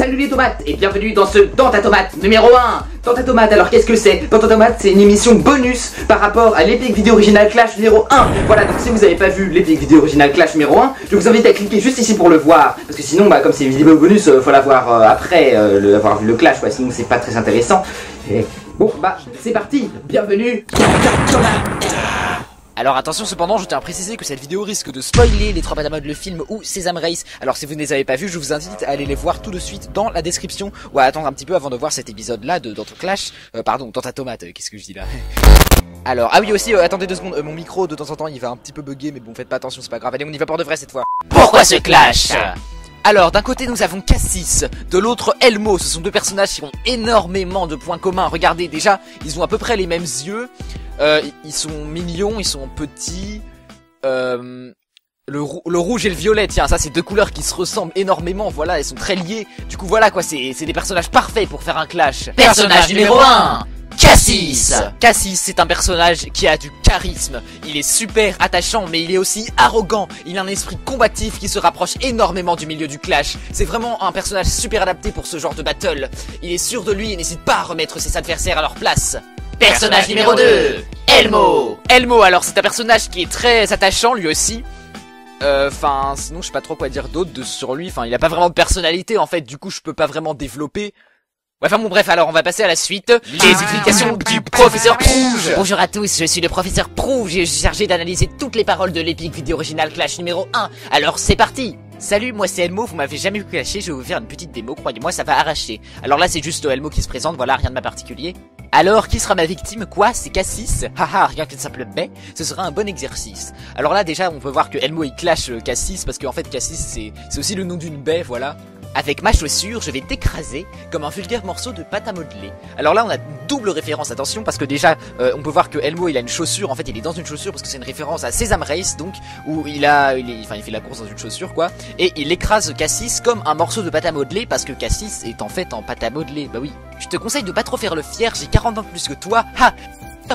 Salut les tomates et bienvenue dans ce Dans ta tomate numéro 1. Dans ta tomate, alors qu'est-ce que c'est? Dans ta tomate, c'est une émission bonus par rapport à l'Epic Video Original Clash numéro 1. Voilà, donc si vous n'avez pas vu l'Epic Video Original Clash numéro 1, je vous invite à cliquer juste ici pour le voir. Parce que sinon, comme c'est une vidéo bonus, faut la voir après avoir vu le Clash, quoi. Sinon c'est pas très intéressant. Et bon, c'est parti. Bienvenue dans ta tomate. Alors attention cependant, je tiens à préciser que cette vidéo risque de spoiler les 3 Patamode, le film ou Sesame Race. Alors si vous ne les avez pas vus, je vous invite à aller les voir tout de suite dans la description ou à attendre un petit peu avant de voir cet épisode là de Dans ton Clash. Pardon, dans ta tomate, qu'est-ce que je dis là? Alors, ah oui aussi, attendez 2 secondes, mon micro de temps en temps il va un petit peu bugger, mais bon faites pas attention, c'est pas grave, allez on y va pour de vrai cette fois. Pourquoi ce clash? Alors, d'un côté, nous avons Cassis, de l'autre, Elmo. Ce sont 2 personnages qui ont énormément de points communs. Regardez, déjà, ils ont à peu près les mêmes yeux. Ils sont mignons, ils sont petits. Le rouge et le violet, tiens, ça, c'est 2 couleurs qui se ressemblent énormément. Voilà, elles sont très liées. Du coup, voilà, quoi, c'est des personnages parfaits pour faire un clash. Personnage numéro 1, Cassis. Cassis, c'est un personnage qui a du charisme. Il est super attachant, mais il est aussi arrogant. Il a un esprit combatif qui se rapproche énormément du milieu du clash. C'est vraiment un personnage super adapté pour ce genre de battle. Il est sûr de lui et n'hésite pas à remettre ses adversaires à leur place. Personnage numéro 2, Elmo. Elmo, alors c'est un personnage qui est très attachant lui aussi. Sinon je sais pas trop quoi dire d'autre sur lui. Enfin, il a pas vraiment de personnalité en fait. Du coup, je peux pas vraiment développer. Ouais, enfin bon, bref, alors on va passer à la suite. Les explications du professeur Prouge. Bonjour à tous, je suis le professeur Prouge et je suis chargé d'analyser toutes les paroles de l'Epic Video Original Clash numéro 1. Alors c'est parti. Salut, moi c'est Elmo, vous m'avez jamais vu clasher, je vais vous faire une petite démo, croyez-moi, ça va arracher. Alors là, c'est juste Elmo qui se présente, voilà, rien de ma particulier. Alors, qui sera ma victime? Quoi? C'est Cassis? Haha, rien qu'une simple baie, ce sera un bon exercice. Alors là, déjà, on peut voir que Elmo, il clash Cassis, parce qu'en fait, Cassis, c'est aussi le nom d'une baie, voilà. Avec ma chaussure, je vais t'écraser comme un vulgaire morceau de pâte à modeler. Alors là, on a une double référence, attention, parce que déjà, on peut voir que Elmo, il a une chaussure, en fait, il est dans une chaussure, parce que c'est une référence à Sesame Race, donc, où il fait la course dans une chaussure, quoi, et il écrase Cassis comme un morceau de pâte à modeler, parce que Cassis est en fait en pâte à modeler, bah oui. Je te conseille de pas trop faire le fier, j'ai 40 ans de plus que toi, ha!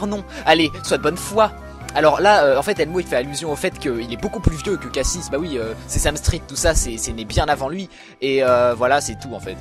Non, allez, sois de bonne foi. Alors là, en fait, Elmo il fait allusion au fait qu'il est beaucoup plus vieux que Cassis. Bah oui, Sesame Street, tout ça, c'est né bien avant lui. Et voilà, c'est tout en fait.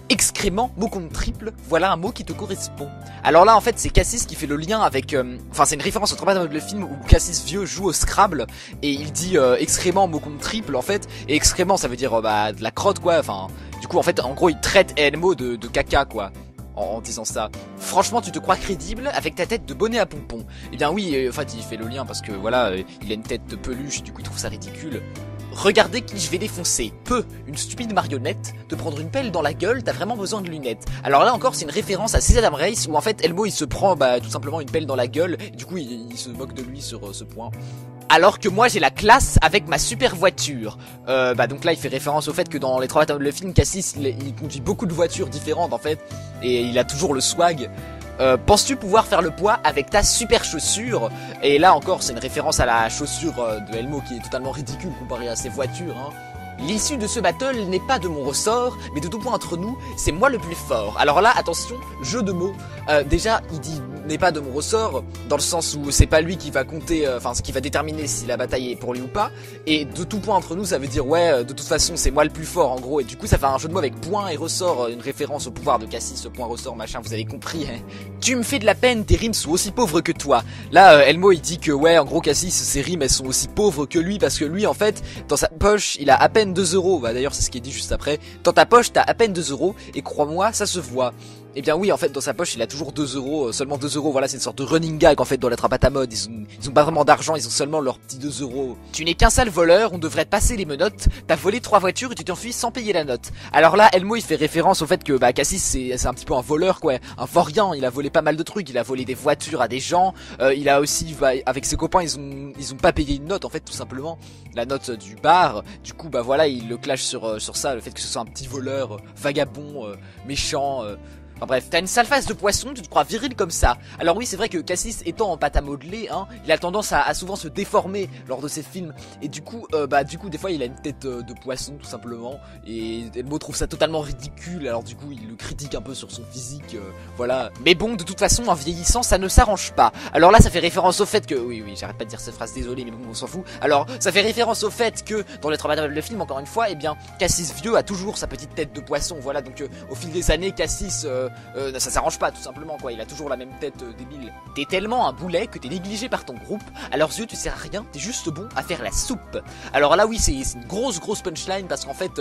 Excrément, mot compte triple, voilà un mot qui te correspond. Alors là, en fait, c'est Cassis qui fait le lien avec... c'est une référence au 3 Patamode, le film où Cassis vieux joue au Scrabble. Et il dit excrément, mot compte triple, en fait. Et excrément, ça veut dire de la crotte, quoi. Enfin, du coup, en fait, en gros, il traite Elmo de caca, quoi. En disant ça. Franchement, tu te crois crédible avec ta tête de bonnet à pompons? Eh bien oui, en fait, il fait le lien parce que voilà, il a une tête de peluche, du coup il trouve ça ridicule. Regardez qui je vais défoncer. Une stupide marionnette, te prendre une pelle dans la gueule, t'as vraiment besoin de lunettes. Alors là encore, c'est une référence à Sesame Race où en fait Elmo il se prend tout simplement une pelle dans la gueule, et du coup il se moque de lui sur ce point. Alors que moi j'ai la classe avec ma super voiture. Donc là il fait référence au fait que dans les 3 Patamode, le film, Cassis il conduit beaucoup de voitures différentes en fait, et il a toujours le swag. Penses-tu pouvoir faire le poids avec ta super chaussure? Et là encore c'est une référence à la chaussure de Elmo qui est totalement ridicule comparée à ses voitures, hein. L'issue de ce battle n'est pas de mon ressort, mais de tout point entre nous, c'est moi le plus fort. Alors là, attention, jeu de mots. Déjà, il dit n'est pas de mon ressort, dans le sens où c'est pas lui qui va compter, ce qui va déterminer si la bataille est pour lui ou pas. Et de tout point entre nous, ça veut dire ouais, de toute façon, c'est moi le plus fort, en gros. Et du coup, ça fait un jeu de mots avec point et ressort, une référence au pouvoir de Cassis, ce point ressort, machin, vous avez compris, hein. Tu me fais de la peine, tes rimes sont aussi pauvres que toi. Là, Elmo, il dit que ouais, en gros, Cassis, ses rimes, elles sont aussi pauvres que lui, parce que lui, en fait, dans sa poche, il a à peine 2 euros. D'ailleurs, c'est ce qui est dit juste après. Dans ta poche, t'as à peine 2 euros, et crois-moi, ça se voit. Eh bien oui, en fait, dans sa poche, il a toujours 2 euros, seulement 2 euros. Voilà, c'est une sorte de running gag, en fait, dans les 3 Patamode. Ils ont pas vraiment d'argent, ils ont seulement leurs petits 2 euros. Tu n'es qu'un sale voleur, on devrait te passer les menottes. T'as volé 3 voitures et tu t'enfuis sans payer la note. Alors là, Elmo, il fait référence au fait que, Cassis, c'est un petit peu un voleur, quoi. Un vaurien, il a volé pas mal de trucs. Il a volé des voitures à des gens. Il a aussi, avec ses copains, ils ont pas payé une note, en fait, tout simplement. La note du bar. Du coup, voilà, il le clash sur ça, le fait que ce soit un petit voleur, vagabond, méchant, Enfin bref, t'as une sale face de poisson, tu te crois viril comme ça. Alors oui, c'est vrai que Cassis étant en pâte à modeler, hein, il a tendance à souvent se déformer lors de ses films. Et du coup, des fois il a une tête de poisson tout simplement. Et Elmo trouve ça totalement ridicule, alors du coup il le critique un peu sur son physique, voilà. Mais bon, de toute façon, en vieillissant, ça ne s'arrange pas. Alors là, ça fait référence au fait que... Oui, j'arrête pas de dire cette phrase, désolé, mais bon, on s'en fout. Alors, ça fait référence au fait que, dans les travaux de film, encore une fois, eh bien, Cassis vieux a toujours sa petite tête de poisson, voilà. Donc, au fil des années, Cassis... ça s'arrange pas tout simplement quoi, il a toujours la même tête débile. T'es tellement un boulet que t'es négligé par ton groupe, à leurs yeux tu sers à rien, t'es juste bon à faire la soupe. Alors là oui c'est une grosse punchline parce qu'en fait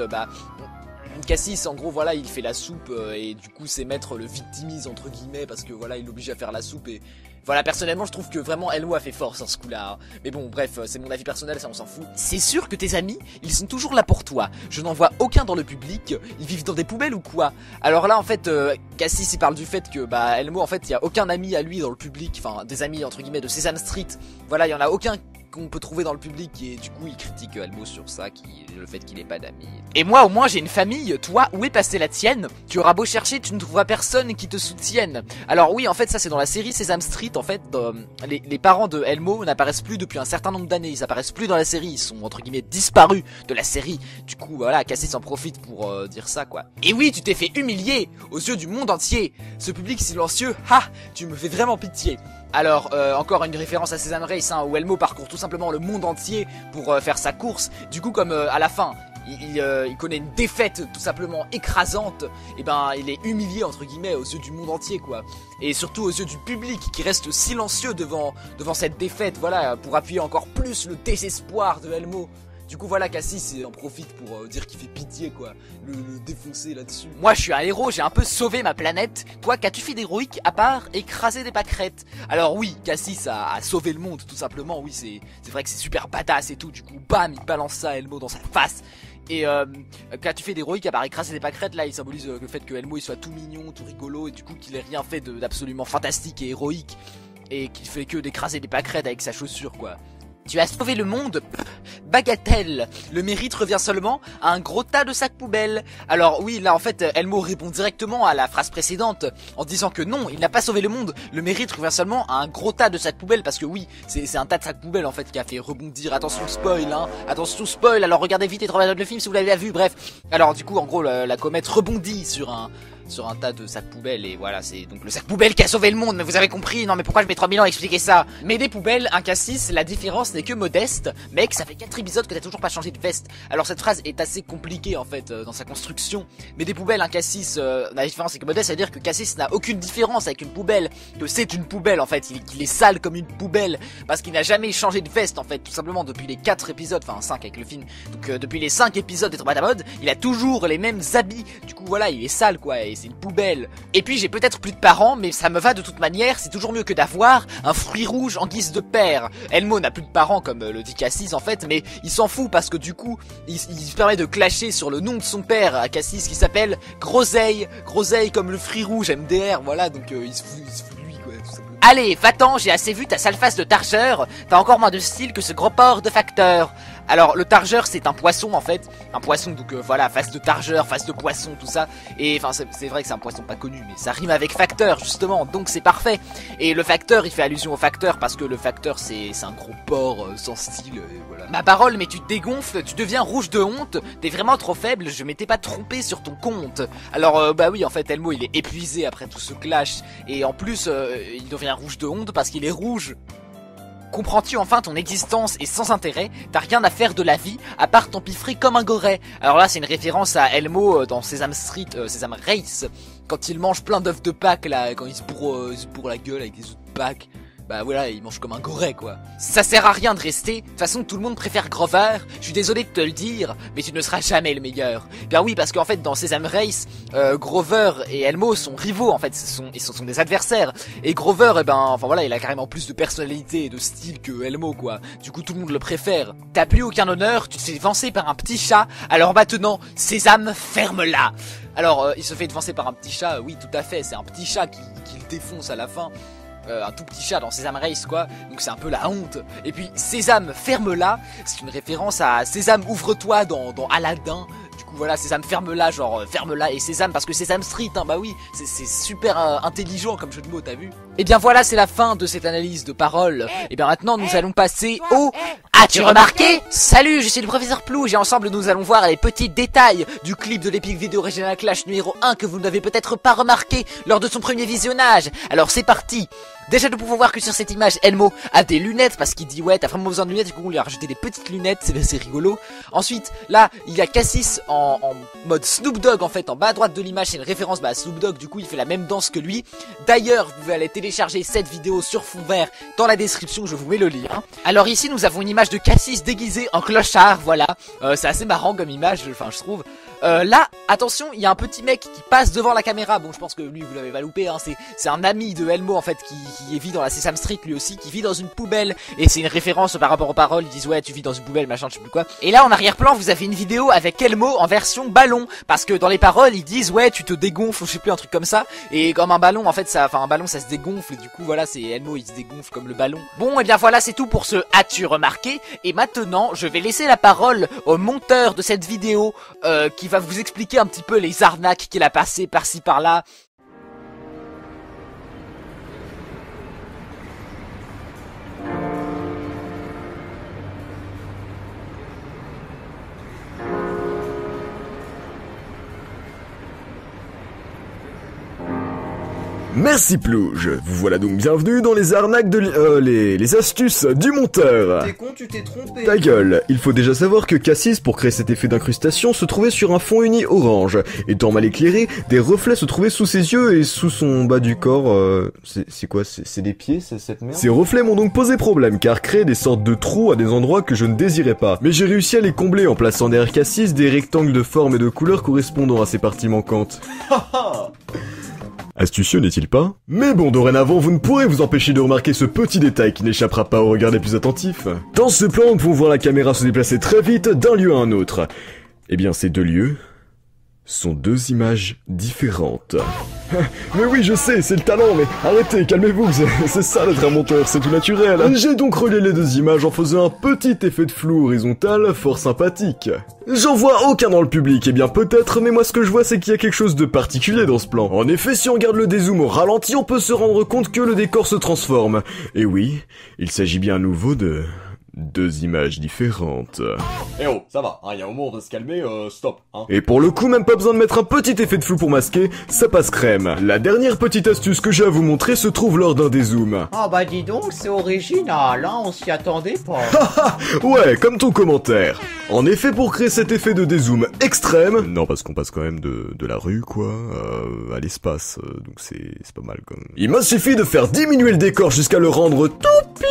Cassis en gros voilà il fait la soupe et du coup c'est Maître le victimise entre guillemets parce que voilà il l'oblige à faire la soupe et voilà personnellement je trouve que vraiment Elmo a fait fort sur ce coup là hein. Mais bon bref c'est mon avis personnel ça on s'en fout. C'est sûr que tes amis ils sont toujours là pour toi, je n'en vois aucun dans le public, ils vivent dans des poubelles ou quoi? Alors là en fait Cassis il parle du fait que Elmo en fait il y a aucun ami à lui dans le public, enfin des amis entre guillemets de Sesame Street, voilà il y en a aucun qu'on peut trouver dans le public et du coup il critique Elmo sur ça, le fait qu'il ait pas d'amis. Et moi au moins j'ai une famille, toi où est passée la tienne? Tu auras beau chercher, tu ne trouveras personne qui te soutienne. Alors oui en fait ça c'est dans la série Sesame Street en fait, les parents de Elmo n'apparaissent plus depuis un certain nombre d'années, ils apparaissent plus dans la série, ils sont entre guillemets disparus de la série. Du coup voilà Cassis en profite pour dire ça quoi. Et oui tu t'es fait humilier aux yeux du monde entier, ce public silencieux, tu me fais vraiment pitié. Alors, encore une référence à Sesame Race, hein, où Elmo parcourt tout simplement le monde entier pour faire sa course. Du coup, comme à la fin, il connaît une défaite tout simplement écrasante, et ben il est humilié entre guillemets aux yeux du monde entier quoi. Et surtout aux yeux du public qui reste silencieux devant cette défaite, voilà, pour appuyer encore plus le désespoir de Elmo. Du coup voilà Cassis en profite pour dire qu'il fait pitié quoi, le défoncer là-dessus. Moi je suis un héros, j'ai un peu sauvé ma planète. Toi qu'as-tu fait d'héroïque à part écraser des pâquerettes? Alors oui, Cassis a sauvé le monde tout simplement, oui c'est vrai que c'est super badass et tout. Du coup bam il balance ça à Elmo dans sa face. Et qu'as-tu fait d'héroïque à part écraser des pâquerettes? Là il symbolise le fait que Elmo il soit tout mignon, tout rigolo et du coup qu'il ait rien fait d'absolument fantastique et héroïque. Et qu'il fait que d'écraser des pâquerettes avec sa chaussure quoi. Tu as sauvé le monde, bagatelle. Le mérite revient seulement à un gros tas de sacs poubelles. Alors oui, là en fait, Elmo répond directement à la phrase précédente en disant que non, il n'a pas sauvé le monde. Le mérite revient seulement à un gros tas de sacs poubelles parce que oui, c'est un tas de sacs poubelles en fait qui a fait rebondir. Attention spoil, hein. Attention spoil. Alors regardez vite et travaillez le film si vous l'avez vu. Bref. Alors du coup, en gros, la comète rebondit sur un tas de sacs poubelles et voilà c'est donc le sac poubelle qui a sauvé le monde, mais vous avez compris. Non mais pourquoi je mets 3000 ans à expliquer ça? Mais des poubelles, un Cassis, la différence n'est que modeste. Mec ça fait 4 épisodes que t'as toujours pas changé de veste. Alors cette phrase est assez compliquée en fait dans sa construction. Mais des poubelles, un Cassis, la différence c'est que modeste, c'est à dire que Cassis n'a aucune différence avec une poubelle, que c'est une poubelle en fait, il est sale comme une poubelle parce qu'il n'a jamais changé de veste en fait, tout simplement depuis les 4 épisodes, enfin 5 avec le film. Donc depuis les 5 épisodes des Tomates à mode, il a toujours les mêmes habits. Du coup voilà, il est sale quoi, et c'est une poubelle. Et puis j'ai peut-être plus de parents, mais ça me va de toute manière, c'est toujours mieux que d'avoir un fruit rouge en guise de père. Elmo n'a plus de parents comme le dit Cassis en fait, mais il s'en fout parce que du coup, il se permet de clasher sur le nom de son père à Cassis qui s'appelle Groseille. Groseille comme le fruit rouge MDR, voilà, donc il se fout de lui quoi, tout simplement. Allez, va-t'en, j'ai assez vu ta sale face de targeur, t'as encore moins de style que ce gros porc de facteur. Alors le targeur c'est un poisson en fait, un poisson donc voilà, face de targeur, face de poisson, tout ça. Et enfin c'est vrai que c'est un poisson pas connu, mais ça rime avec facteur justement, donc c'est parfait. Et le facteur il fait allusion au facteur parce que le facteur c'est un gros porc sans style, voilà. Ma parole mais tu te dégonfles, tu deviens rouge de honte, t'es vraiment trop faible, je m'étais pas trompé sur ton compte. Alors bah oui en fait Elmo il est épuisé après tout ce clash, et en plus il devient rouge de honte parce qu'il est rouge. Comprends-tu enfin ton existence est sans intérêt? T'as rien à faire de la vie à part t'empiffrer comme un goret. Alors là c'est une référence à Elmo dans Sesame Street, Sesame Race, quand il mange plein d'œufs de Pâques là, quand il se bourre la gueule avec des œufs de Pâques. Bah voilà, il mange comme un goret quoi. Ça sert à rien de rester, de toute façon tout le monde préfère Grover, je suis désolé de te le dire, mais tu ne seras jamais le meilleur. Bien oui, parce qu'en fait dans Sesame Race, Grover et Elmo sont rivaux en fait, ils sont des adversaires. Et Grover, eh ben, enfin voilà, il a carrément plus de personnalité et de style que Elmo quoi. Du coup tout le monde le préfère. T'as plus aucun honneur, tu te fais devancer par un petit chat, alors maintenant, Sésame, ferme-la. Alors il se fait devancer par un petit chat, oui tout à fait, c'est un petit chat qui le défonce à la fin. Un tout petit chat dans Sesame Race quoi, donc c'est un peu la honte. Et puis Sésame ferme-la, c'est une référence à Sésame ouvre-toi dans Aladdin. Du coup voilà, Sésame ferme-la, genre ferme-la et Sésame parce que Sésame Street, hein, bah oui, c'est super intelligent comme jeu de mots, t'as vu? Et bien voilà, c'est la fin de cette analyse de paroles. Et bien maintenant nous allons passer au... As-tu remarqué? Salut, je suis le professeur Plouge et ensemble nous allons voir les petits détails du clip de l'Epic Video Original Clash numéro 1 que vous n'avez peut-être pas remarqué lors de son premier visionnage. Alors c'est parti. Déjà nous pouvons voir que sur cette image Elmo a des lunettes parce qu'il dit ouais t'as vraiment besoin de lunettes, du coup on lui a rajouté des petites lunettes, c'est rigolo. Ensuite là il y a Cassis en mode Snoop Dogg en fait, en bas à droite de l'image c'est une référence à Snoop Dogg, du coup il fait la même danse que lui. D'ailleurs vous pouvez aller télécharger cette vidéo sur fond vert dans la description, je vous mets le lien. Alors ici nous avons une image de Cassis déguisé en clochard, voilà, c'est assez marrant comme image, enfin je trouve. Là, attention, il y a un petit mec qui passe devant la caméra. Bon, je pense que lui, vous l'avez pas loupé, hein. C'est un ami de Elmo, en fait, qui vit dans la Sesame Street, lui aussi, qui vit dans une poubelle. Et c'est une référence par rapport aux paroles. Ils disent, ouais, tu vis dans une poubelle, machin, je sais plus quoi. Et là, en arrière-plan, vous avez une vidéo avec Elmo en version ballon. Parce que dans les paroles, ils disent, ouais, tu te dégonfles, ou je sais plus, un truc comme ça. Et comme un ballon, en fait, un ballon, ça se dégonfle. Et du coup, voilà, c'est Elmo, il se dégonfle comme le ballon. Bon, et bien voilà, c'est tout pour ce As-tu remarqué? Et maintenant, je vais laisser la parole au monteur de cette vidéo, qui va vous expliquer un petit peu les arnaques qu'il a passées par-ci par-là. Merci Plouge, vous voilà donc bienvenue dans les arnaques de les astuces du monteur. T'es con, tu t'es trompé. Ta gueule, il faut déjà savoir que Cassis, pour créer cet effet d'incrustation, se trouvait sur un fond uni orange. Étant mal éclairé, des reflets se trouvaient sous ses yeux et sous son bas du corps, c'est quoi, c'est des pieds, cette merde? Ces reflets m'ont donc posé problème, car créaient des sortes de trous à des endroits que je ne désirais pas. Mais j'ai réussi à les combler en plaçant derrière Cassis des rectangles de forme et de couleur correspondant à ces parties manquantes. Astucieux n'est-il pas? Mais bon, dorénavant, vous ne pourrez vous empêcher de remarquer ce petit détail qui n'échappera pas au regard des plus attentifs. Dans ce plan, nous pouvons voir la caméra se déplacer très vite d'un lieu à un autre. Eh bien, ces deux lieux sont deux images différentes. Mais oui, je sais, c'est le talent, mais arrêtez, calmez-vous, c'est ça d'être un monteur, c'est tout naturel. J'ai donc relié les deux images en faisant un petit effet de flou horizontal fort sympathique. J'en vois aucun dans le public, eh bien peut-être, mais moi ce que je vois c'est qu'il y a quelque chose de particulier dans ce plan. En effet, si on regarde le dézoom au ralenti, on peut se rendre compte que le décor se transforme. Et oui, il s'agit bien à nouveau de... deux images différentes. Eh oh, ça va, hein, y a un moment on va se calmer, stop, hein. Et pour le coup, même pas besoin de mettre un petit effet de flou pour masquer, ça passe crème. La dernière petite astuce que j'ai à vous montrer se trouve lors d'un dézoom. Ah bah dis donc, c'est original, hein, on s'y attendait pas. Ouais, comme ton commentaire. En effet, pour créer cet effet de dézoom extrême... Non, parce qu'on passe quand même de la rue, quoi, à l'espace, donc c'est pas mal, quand même. Il m'a suffi de faire diminuer le décor jusqu'à le rendre tout petit.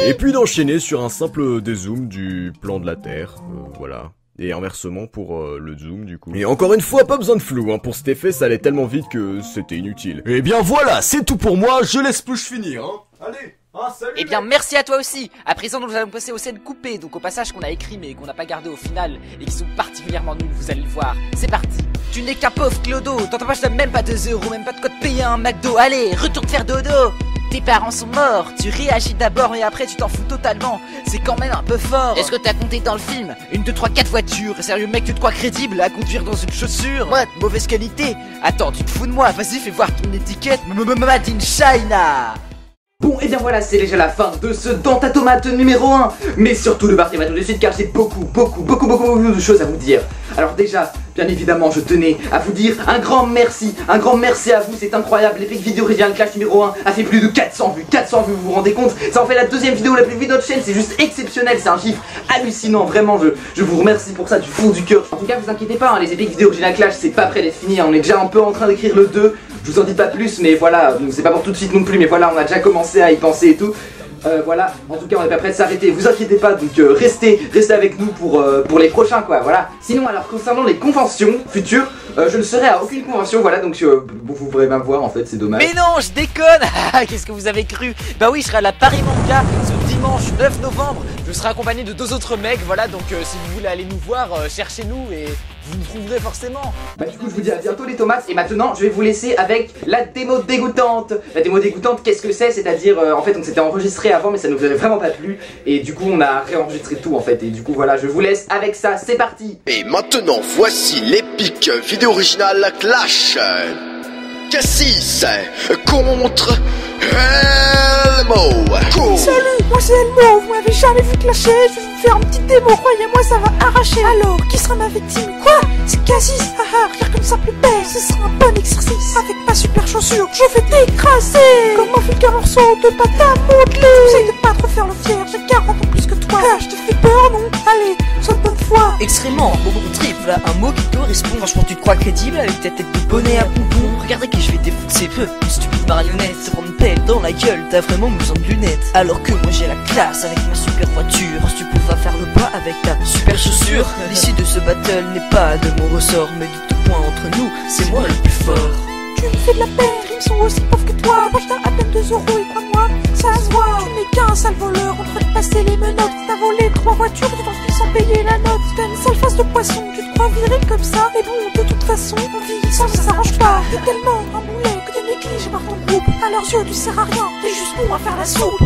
Et puis d'enchaîner sur un simple dézoom du plan de la Terre, voilà. Et inversement pour le zoom du coup. Et encore une fois, pas besoin de flou, hein, pour cet effet ça allait tellement vite que c'était inutile. Et bien voilà, c'est tout pour moi, je laisse Plouge finir, hein. Allez, hein, salut. Eh bien merci à toi aussi. À présent nous allons passer aux scènes coupées, donc aux passages qu'on a écrits mais qu'on n'a pas gardé au final, et qui sont particulièrement nuls, vous allez le voir. C'est parti. Tu n'es qu'un pauvre clodo, dans ta poche t'as même pas 2 €, même pas de quoi te payer un McDo. Allez, retourne faire dodo. Tes parents sont morts, tu réagis d'abord et après tu t'en fous totalement. C'est quand même un peu fort. Est-ce que t'as compté dans le film 1, 2, 3, 4 voitures? Sérieux mec, tu te crois crédible à conduire dans une chaussure? Moi, de mauvaise qualité. Attends, tu te fous de moi? Vas-y, fais voir ton étiquette. Made in China. Bon, et bien voilà, c'est déjà la fin de ce Dans ta tomate numéro 1. Mais surtout, ne partez pas tout de suite car j'ai beaucoup de choses à vous dire. Alors déjà, bien évidemment, je tenais à vous dire un grand merci à vous, c'est incroyable. L'Epic Video Original Clash numéro 1 a fait plus de 400 vues, vous vous rendez compte? Ça en fait la deuxième vidéo la plus vue de notre chaîne, c'est juste exceptionnel, c'est un chiffre hallucinant, vraiment, je vous remercie pour ça du fond du cœur. En tout cas, vous inquiétez pas, hein, les Epic Video Original Clash, c'est pas prêt d'être fini, hein, on est déjà un peu en train d'écrire le 2. Je vous en dis pas plus, mais voilà, c'est pas pour tout de suite non plus, mais voilà, on a déjà commencé à y penser et tout. Voilà, en tout cas on est pas prêt de s'arrêter, vous inquiétez pas, donc restez avec nous pour les prochains quoi, voilà. Sinon alors concernant les conventions futures, je ne serai à aucune convention, voilà, donc vous pourrez même voir en fait, c'est dommage. Mais non, je déconne. Qu'est-ce que vous avez cru? Bah oui, je serai à la Paris Manga ce dimanche 9 novembre, je serai accompagné de 2 autres mecs, voilà, donc si vous voulez aller nous voir, cherchez-nous et vous me trouverez forcément. Bah du coup je vous dis à bientôt les tomates. Et maintenant je vais vous laisser avec la démo dégoûtante. La démo dégoûtante, qu'est-ce que c'est? C'est-à-dire en fait on s'était enregistré avant mais ça nous avait vraiment pas plu. Et du coup on a réenregistré tout en fait. Et du coup voilà, je vous laisse avec ça, c'est parti. Et maintenant voici l'épique vidéo originale Clash Cassis contre Elmo. Salut, moi c'est Elmo, vous m'avez jamais vu clasher, je vais vous faire une petite démo, croyez-moi ça va arracher. Alors, qui sera ma victime? Quoi? C'est Cassis? Haha, regarde comme ça plus belle, ce sera un bon exercice. Avec ma super chaussure, je vais t'écraser comme un vulgaire morceau de pâte à modeler. J'essaye de pas te refaire le fier, j'ai 40 ans plus que toi. Ah, je te fais peur, non? Allez, sois de bonne foi. Extrêmement, beaucoup triple, voilà un mot qui correspond. Franchement tu te crois crédible avec ta tête de bonnet à pompon. Regarde à qui je vais défoncer peu, une stupide marionnette. Se prendre une pelle dans la gueule, t'as vraiment besoin de lunettes. Alors que moi j'ai la classe avec ma super voiture. Tu pourras faire le pas avec ta super chaussure. L'issue de ce battle n'est pas de mon ressort, mais de tout point entre nous, c'est moi le plus fort. Tu me fais de la peine, les rimes sont aussi pauvres que toi. Moi je t'ai à peine 2 euros et crois-moi, ça se voit. Tu n'es qu'un sale voleur, on devrait te passer les menottes. T'as volé 3 voitures, tu t'enfuis sans payer la note. T'as une sale face de poisson, tu te crois viril comme ça. Mais bon, de toute façon, en vieillissant ça s'arrange pas. T'es tellement un boulet que t'es négligé par ton groupe. À leurs yeux tu sers à rien, t'es juste bon à faire la soupe.